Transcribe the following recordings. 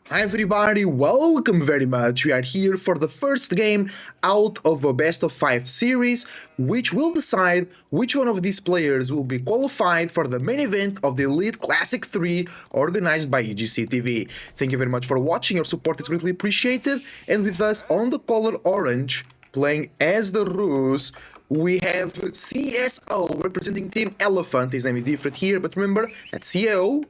Hi everybody, welcome very much. We are here for the first game out of a best of 5 series, which will decide which one of these players will be qualified for the main event of the Elite Classic 3 organized by EGC TV. Thank you very much for watching, your support is greatly appreciated, and with us on the color orange, playing as the Rus, we have Cs.Oh representing Team Elephant. His name is different here, but remember that Cs.Oh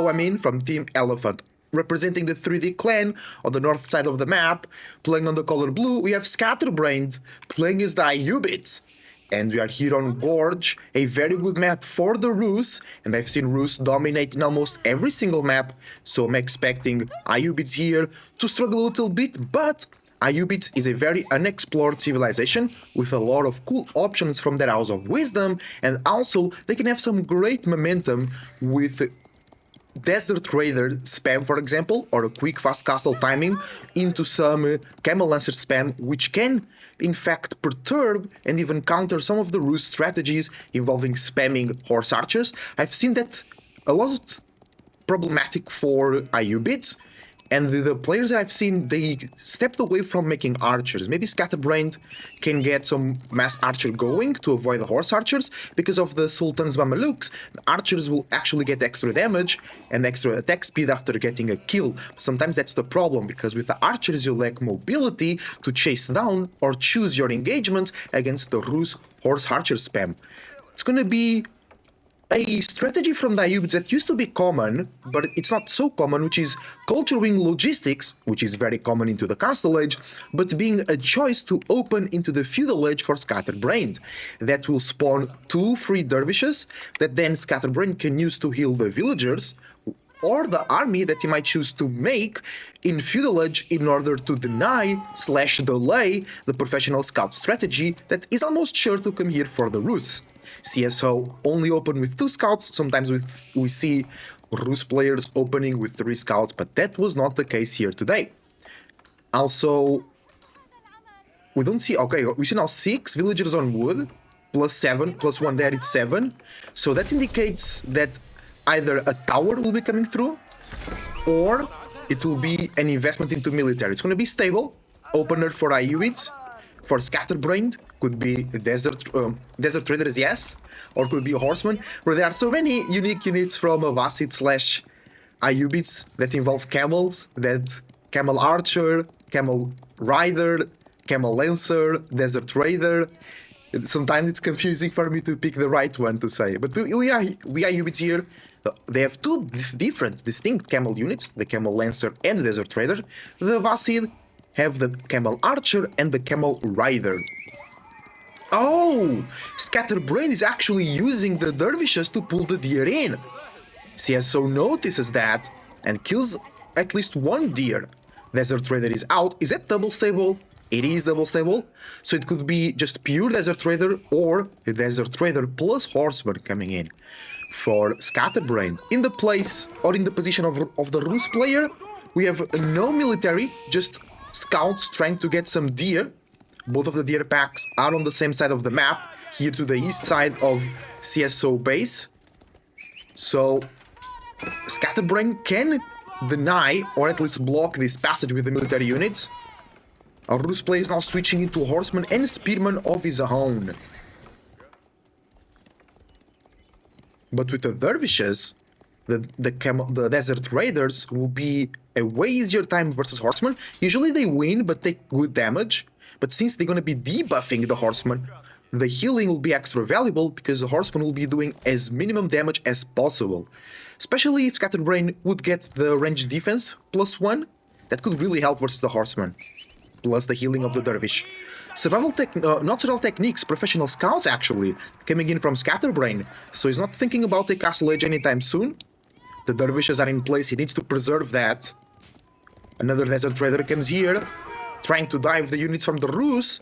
I mean, from Team Elephant. Representing the 3D clan on the north side of the map, playing on the color blue, we have Scatterbrained playing as the Ayubids. And we are here on Gorge, a very good map for the Rus, and I've seen Rus dominate in almost every single map, so I'm expecting Ayubids here to struggle a little bit, but Ayubids is a very unexplored civilization with a lot of cool options from their House of Wisdom, and also they can have some great momentum with Desert Raider spam, for example, or a quick fast castle timing into some Camel Lancer spam, which can in fact perturb and even counter some of the Rus strategies involving spamming horse archers. I've seen that a lot problematic for Ayubids, and the players that I've seen, they stepped away from making archers. Maybe Scatterbrained can get some mass archer going to avoid the horse archers. Because of the Sultan's Mamelukes, the archers will actually get extra damage and extra attack speed after getting a kill. Sometimes that's the problem, because with the archers you lack mobility to chase down or choose your engagement against the Rus horse archer spam. It's gonna be a strategy from the Ayubids that used to be common, but it's not so common, which is culturing logistics, which is very common into the Castle Age, but being a choice to open into the Feudal Age for Scatterbrained. That will spawn 2 free dervishes that then Scatterbrained can use to heal the villagers, or the army that he might choose to make in Feudal Age in order to deny/delay the professional scout strategy that is almost sure to come here for the Rus. Cs.Oh only open with 2 scouts, sometimes we see Rus players opening with 3 scouts, but that was not the case here today. Also, we don't see, okay, we see now 6 villagers on wood, plus 7, plus 1 there, it's 7. So that indicates that either a tower will be coming through, or it will be an investment into military. It's going to be stable, opener for Ayubids, for Scatterbrained, could be Desert Traders, yes, or could be a Horseman, where there are so many unique units from Abbasid/Ayubids that involve camels, that Camel Archer, Camel Rider, Camel Lancer, Desert Raider. Sometimes it's confusing for me to pick the right one to say, but we are Ayubids here. They have 2 different, distinct camel units, the Camel Lancer and the Desert Raider. The Abbasid have the Camel Archer and the Camel Rider. Oh! Scatterbrained is actually using the dervishes to pull the deer in. Cs.Oh notices that and kills at least 1 deer. Desert Raider is out. Is that double stable? It is double stable. So it could be just pure Desert Raider or a Desert Raider plus Horseman coming in. For Scatterbrained, in the place or in the position of the Rus player, we have no military, just scouts trying to get some deer. Both of the deer packs are on the same side of the map, here to the east side of Cs.Oh base. So Scatterbrained can deny or at least block this passage with the military units. Our Rus player is now switching into Horseman and Spearman of his own. But with the dervishes, the Desert Raiders will be a way easier time versus Horsemen. Usually they win but take good damage. But since they're going to be debuffing the Horseman, the healing will be extra valuable because the Horseman will be doing as minimum damage as possible. Especially if Scatterbrained would get the range defense plus 1, that could really help versus the Horseman. Plus the healing of the Dervish. Not survival techniques, professional scouts actually, coming in from Scatterbrained, so he's not thinking about a Castle Age anytime soon. The Dervishes are in place, he needs to preserve that. Another Desert Raider comes here, trying to dive the units from the Rus,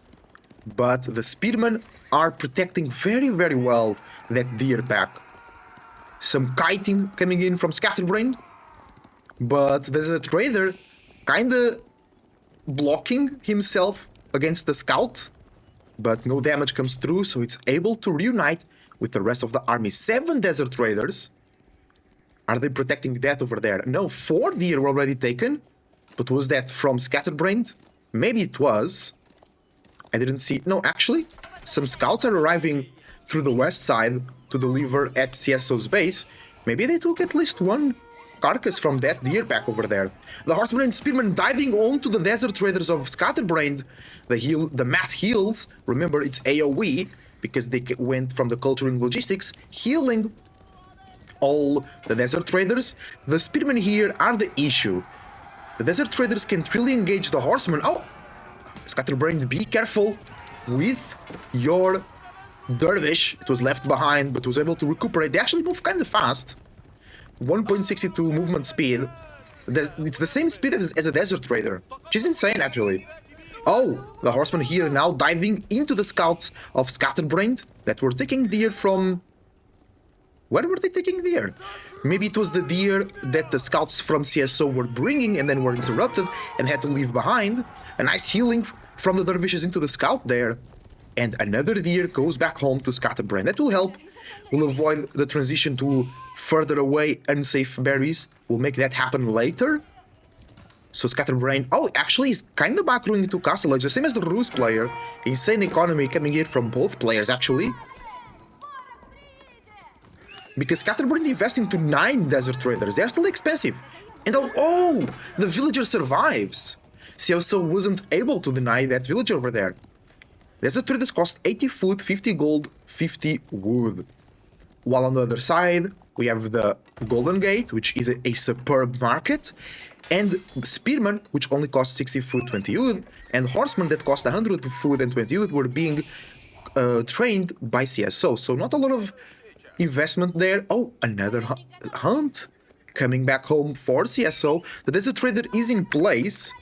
but the Spearmen are protecting very, very well that deer pack. Some kiting coming in from Scatterbrained, but the Desert Raider kinda blocking himself against the scout, but no damage comes through, so it's able to reunite with the rest of the army. 7 Desert Raiders. Are they protecting that over there? No, 4 deer were already taken. But was that from Scatterbrained? Maybe it was. I didn't see... No, actually, some scouts are arriving through the west side to deliver at Cs.Oh's base. Maybe they took at least one carcass from that deer pack over there. The horsemen and spearmen diving onto the desert traders of Scatterbrained. The mass heals. Remember, it's AoE, because they went from the culturing logistics, healing all the desert traders. The spearmen here are the issue. The desert traders can't really engage the horsemen. Oh! Scatterbrained, be careful with your dervish. It was left behind, but was able to recuperate. They actually move kind of fast. 1.62 movement speed. It's the same speed as a desert trader, which is insane, actually. Oh, the horsemen here now diving into the scouts of Scatterbrained that were taking deer from... Where were they taking deer? Maybe it was the deer that the scouts from Cs.Oh were bringing and then were interrupted and had to leave behind. A nice healing from the dervishes into the scout there. And another deer goes back home to Scatterbrained. That will help. We'll avoid the transition to further away unsafe berries. We'll make that happen later. So Scatterbrained... Oh, actually, he's kind of backroing into Castle Edge, the same as the Rus player. Insane economy coming here from both players, actually. Because Scatterbrained invests into 9 desert traders. They're still expensive. And oh, the villager survives. Cs.Oh wasn't able to deny that villager over there. Desert traders cost 80 food, 50 gold, 50 wood. While on the other side, we have the Golden Gate, which is a superb market. And Spearmen, which only cost 60 food, 20 wood. And Horsemen that cost 100 food and 20 wood were being trained by Cs.Oh. So not a lot of investment there. Oh, another hunt coming back home for Cs.Oh. The desert trader is in place,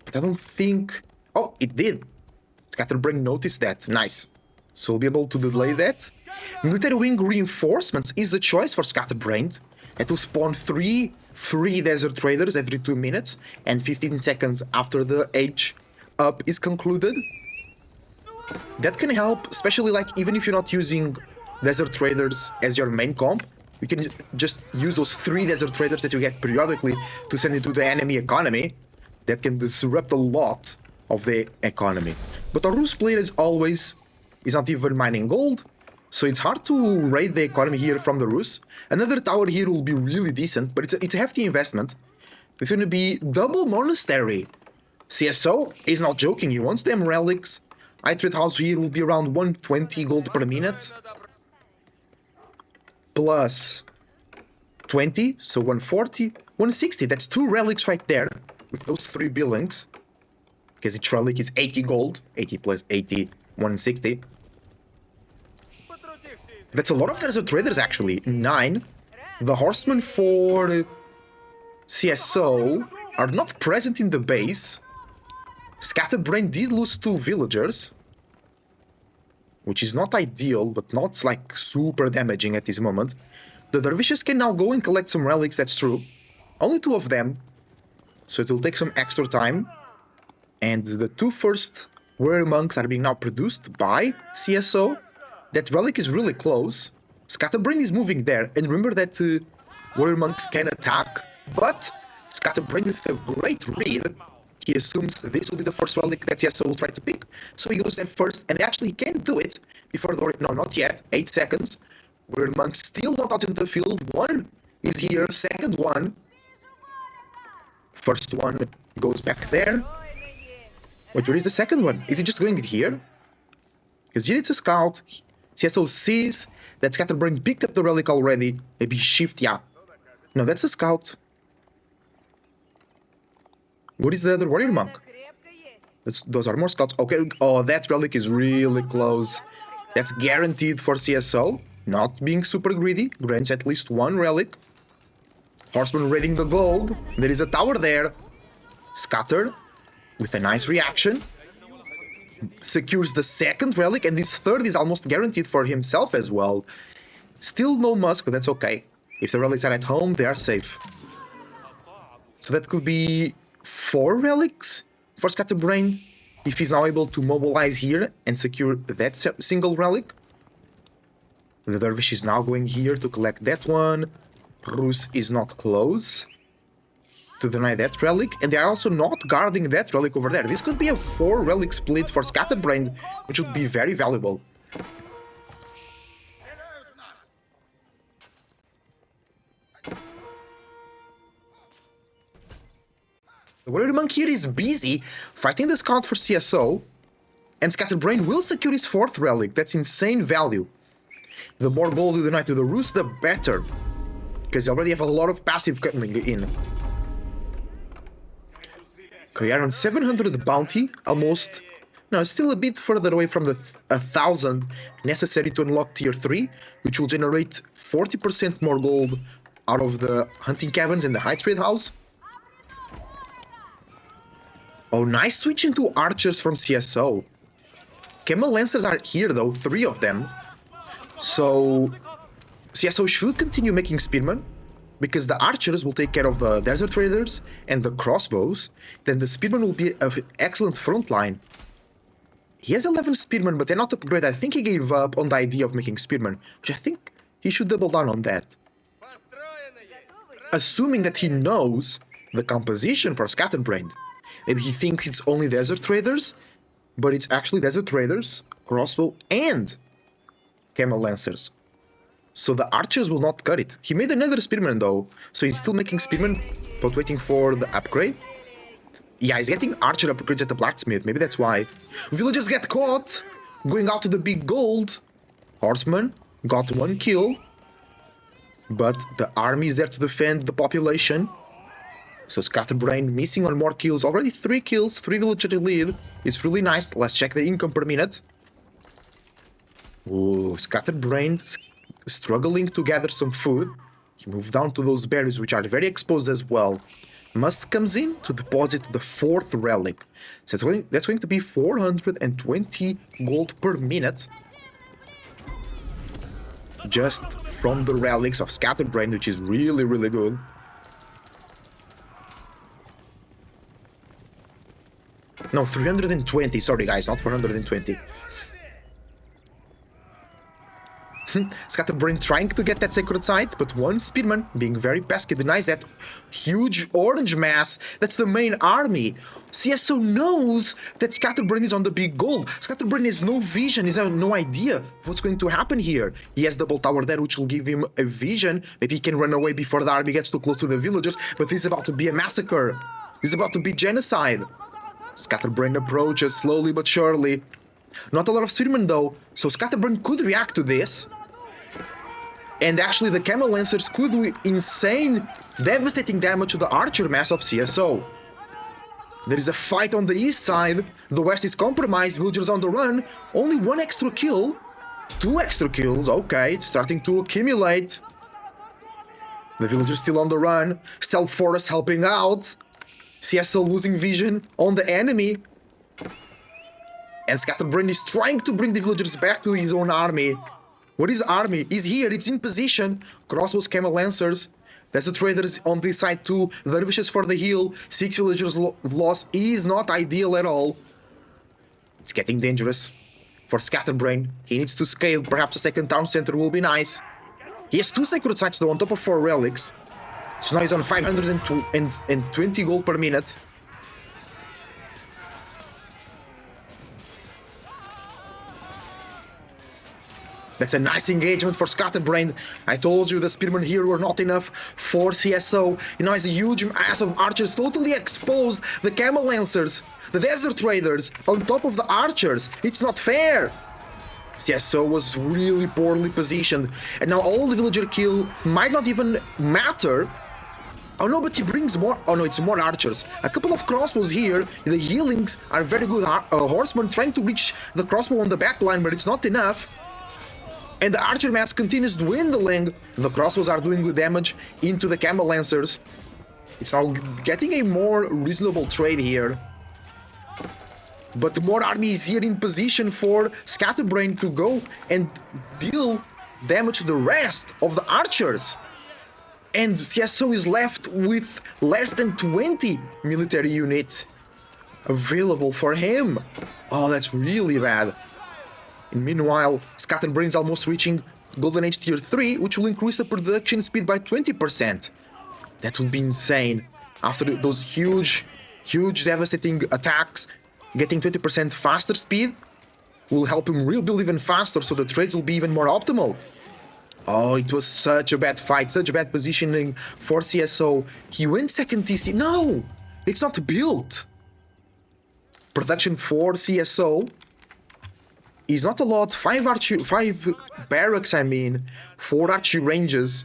but I don't think... Oh, it did. Scatterbrained noticed that. Nice. So we'll be able to delay that. Military wing reinforcements is the choice for Scatterbrained. That will spawn 3 free desert traders every 2 minutes and 15 seconds after the age up is concluded. That can help, especially like even if you're not using desert traders as your main comp, you can just use those 3 desert traders that you get periodically to send into the enemy economy. That can disrupt a lot of the economy. But our Rus player, as always, is not even mining gold, so it's hard to raid the economy here from the Rus. Another tower here will be really decent, but it's a hefty investment. It's going to be double monastery. Cs.Oh is not joking, he wants them relics. Trade house here will be around 120 gold per minute. Plus 20, so 140, 160. That's 2 relics right there with those 3 buildings. Because each relic is 80 gold. 80 plus 80, 160. That's a lot of desert traders, actually. 9. The horsemen for Cs.Oh are not present in the base. Scatterbrained did lose 2 villagers, which is not ideal, but not like super damaging at this moment. The dervishes can now go and collect some relics, that's true. Only 2 of them, so it will take some extra time. And the 2 first warrior monks are being now produced by Cs.Oh. That relic is really close. Scatterbrained is moving there, and remember that warrior monks can attack, but Scatterbrained with a great read, he assumes this will be the first relic that Cs.Oh will try to pick, so he goes there first, and actually he can do it before the... No, not yet. 8 seconds. Warrior monks still not out in the field. 1 is here, second one. First one goes back there. Wait, where is the second one? Is he just going here? Because here it's a scout. Cs.Oh sees that Scatterbrained picked up the relic already. Maybe shift, yeah. No, that's a scout. What is the other warrior monk? Those are more scouts. Okay, oh, that relic is really close. That's guaranteed for Cs.Oh. Not being super greedy. Grants at least 1 relic. Horseman raiding the gold. There is a tower there. Scatter with a nice reaction. Secures the second relic, and this third is almost guaranteed for himself as well. Still no musk, but that's okay. If the relics are at home, they are safe. So that could be 4 relics for Scatterbrained, if he's now able to mobilize here and secure that single relic. The dervish is now going here to collect that one. Rus is not close to deny that relic, and they are also not guarding that relic over there. This could be a 4 relic split for Scatterbrained, which would be very valuable. The Warrior Monk here is busy fighting the scout for Cs.Oh, and Scatterbrained will secure his 4th relic. That's insane value. The more gold you deny to the Rus, the better, because you already have a lot of passive coming in. Okay, we are on 700 bounty, almost. No, still a bit further away from the 1000 necessary to unlock tier 3, which will generate 40% more gold out of the hunting cabins and the high trade house. Oh, nice switch into archers from Cs.Oh. Camel Lancers are here though, 3 of them. So Cs.Oh should continue making spearmen, because the archers will take care of the desert traders and the crossbows. Then the spearmen will be an excellent front line. He has 11 spearmen, but they're not upgraded. I think he gave up on the idea of making spearmen, which I think he should double down on that. Assuming that he knows the composition for Scatterbrained. Maybe he thinks it's only desert traders, but it's actually desert traders, crossbow, and camel lancers. So the archers will not cut it. He made another spearman though, so he's still making spearmen, but waiting for the upgrade. Yeah, he's getting archer upgrades at the blacksmith, maybe that's why. Villagers get caught, going out to the big gold. Horseman got 1 kill, but the army is there to defend the population. So Scatterbrained missing on more kills, already 3 kills, 3 villager lead. It's really nice. Let's check the income per minute. Ooh, Scatterbrained struggling to gather some food. He moved down to those berries, which are very exposed as well. Musk comes in to deposit the 4th relic. So that's going to be 420 gold per minute. Just from the relics of Scatterbrained, which is really, really good. No, 320, sorry guys, not 420. Scatterbrained trying to get that sacred site, but one spearman, being very pesky, denies that huge orange mass. That's the main army. Cs.Oh knows that Scatterbrained is on the big goal. Scatterbrained has no vision, he has no idea of what's going to happen here. He has double tower there, which will give him a vision. Maybe he can run away before the army gets too close to the villagers, but this is about to be a massacre. This is about to be genocide. Scatterbrained approaches slowly but surely. Not a lot of spearmen though, so Scatterbrained could react to this. And actually the camel lancers could do insane, devastating damage to the archer mass of Cs.Oh. There is a fight on the east side, the west is compromised, villagers on the run, only 1 extra kill, 2 extra kills, okay, it's starting to accumulate. The villagers still on the run, Stealth Forest helping out, Cs.Oh losing vision on the enemy. And Scatterbrained is trying to bring the villagers back to his own army. What is army? He's here, it's in position. Crossbows, camel lancers. There's the traders on this side too. Dervishes for the heal. 6 villagers lost is not ideal at all. It's getting dangerous for Scatterbrained. He needs to scale. Perhaps a second town center will be nice. He has 2 sacred sites though on top of 4 relics. So now he's on 520 gold per minute. That's a nice engagement for Scatterbrained. I told you the spearmen here were not enough for Cs.Oh. You know, it's a huge mass of archers totally exposed. The camel lancers, the desert traders, on top of the archers. It's not fair. Cs.Oh was really poorly positioned. And now all the villager kill might not even matter. Oh no, but he brings more. Oh no, it's more archers. A couple of crossbows here. The healings are very good. Horsemen trying to reach the crossbow on the back line, but it's not enough. And the archer mass continues dwindling. The crossbows are doing good damage into the camel lancers. It's now getting a more reasonable trade here. But more army is here in position for Scatterbrained to go and deal damage to the rest of the archers. And Cs.Oh is left with less than 20 military units available for him. Oh, that's really bad. And meanwhile, Scatterbrained is almost reaching Golden Age Tier 3, which will increase the production speed by 20%. That would be insane. After those huge devastating attacks, getting 20% faster speed will help him rebuild even faster, so the trades will be even more optimal. Oh, it was such a bad fight, such a bad positioning for Cs.Oh. He went second TC. No! It's not built! Production for Cs.Oh is not a lot. 5 barracks, 4 archery ranges.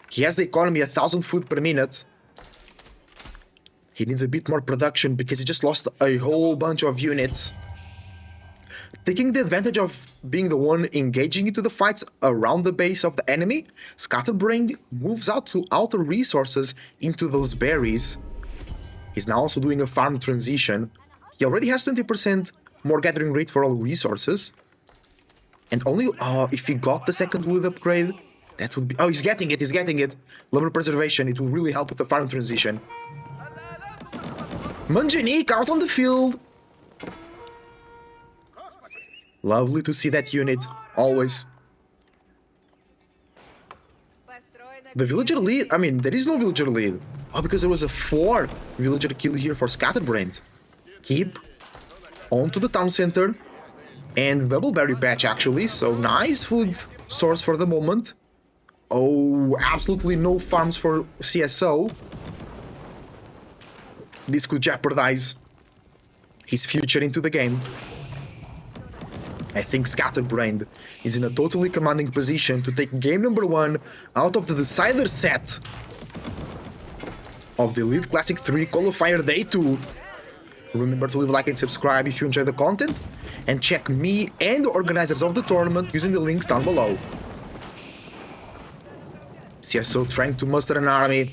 He has the economy 1,000 food per minute. He needs a bit more production because he just lost a whole bunch of units. Taking the advantage of being the one engaging into the fights around the base of the enemy, Scatterbrained moves out to outer resources into those berries. He's now also doing a farm transition. He already has 20% more gathering rate for all resources. And only if he got the second wood upgrade, that would be... Oh, he's getting it. Lumber preservation, it will really help with the farm transition. Manjanik out on the field. Lovely to see that unit, always. The villager lead, there is no villager lead. Oh, because there was a 4 villager kill here for Scatterbrained. Keep on to the town center. And double berry patch, actually, so nice food source for the moment. Oh, absolutely no farms for Cs.Oh. This could jeopardize his future into the game. I think Scatterbrained is in a totally commanding position to take game number 1 out of the decider set of the Elite Classic 3 Qualifier Day 2. Remember to leave a like and subscribe if you enjoy the content, and check me and the organizers of the tournament using the links down below. Cs.Oh trying to muster an army.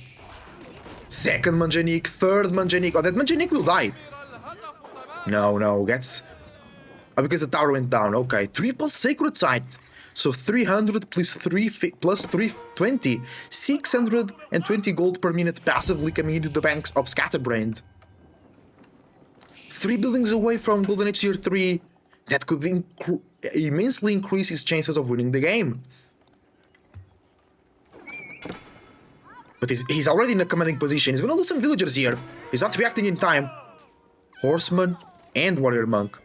Second Manjanik, third Manjanik. Oh, that Manjanik will die. No, gets... Oh, because the tower went down. Okay, triple sacred site. So 300 plus 320. 620 gold per minute passively coming into the banks of Scatterbrained. 3 buildings away from Golden Age Tier 3. That could immensely increase his chances of winning the game. But he's already in a commanding position. He's gonna lose some villagers here. He's not reacting in time. Horseman and warrior monk.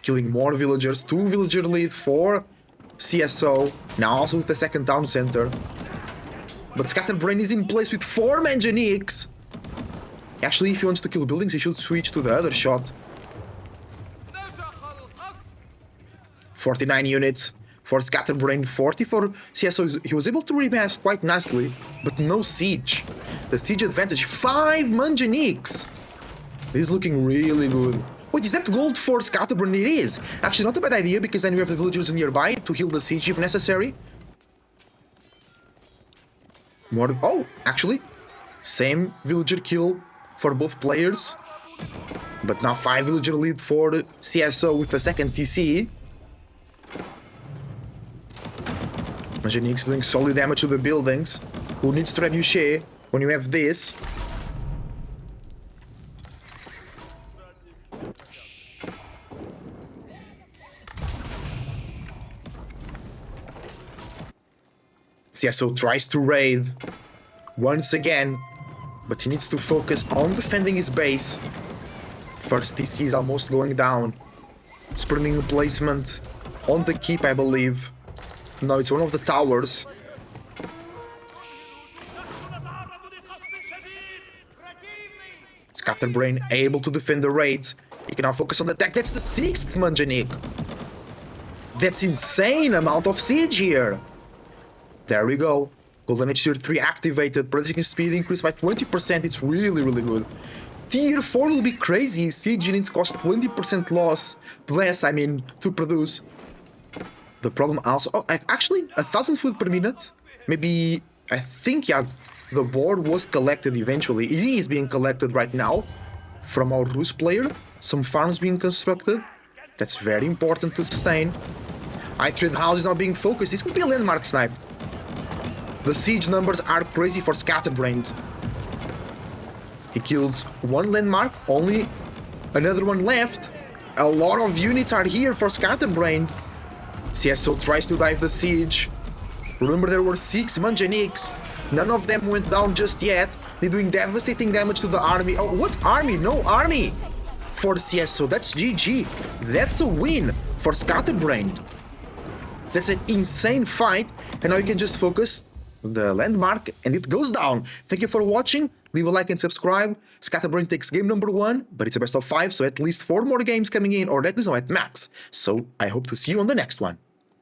Killing more villagers. 2 villager lead for Cs.Oh. Now also with the second town center. But Scatterbrained is in place with 4 Manjaniks. Actually, if he wants to kill buildings, he should switch to the other shot. 49 units for Scatterbrained, 40 for Cs.Oh. He was able to remass quite nicely, but no siege. The siege advantage, 5 Manjaniks. This is looking really good. Wait, is that gold for Scatterbrained? It is. Actually, not a bad idea, because then we have the villagers nearby to heal the siege if necessary. More... Oh, actually, same villager kill for both players. But now 5 villager lead for Cs.Oh with the second TC. Manjanik's doing solid damage to the buildings. Who needs trebuchet when you have this? Cs.Oh tries to raid once again, but he needs to focus on defending his base. First TC is almost going down. Sprinting placement on the keep, I believe. No, it's one of the towers. Scatterbrained able to defend the raids. He can now focus on the attack. That's the 6th Manjanik. That's insane amount of siege here. There we go. Golden Age Tier 3 activated. Production speed increased by 20%. It's really good. Tier 4 will be crazy. Siege units cost 20% less, to produce. The problem also... Oh, actually, 1,000 food per minute. Maybe... I think, yeah, the board was collected eventually. It is being collected right now from our Rus player. Some farms being constructed. That's very important to sustain. Trade house is now being focused. This could be a landmark snipe. The siege numbers are crazy for Scatterbrained. He kills 1 landmark, only another one left. A lot of units are here for Scatterbrained. Cs.Oh tries to dive the siege. Remember, there were 6 Manjaniks. None of them went down just yet. They're doing devastating damage to the army. Oh, what army? No army for Cs.Oh. That's GG. That's a win for Scatterbrained. That's an insane fight. And now you can just focus on the landmark and it goes down. Thank you for watching. Leave a like and subscribe. Scatterbrained takes game number 1, but it's a best of 5, so at least 4 more games coming in, or at least at max. So I hope to see you on the next one.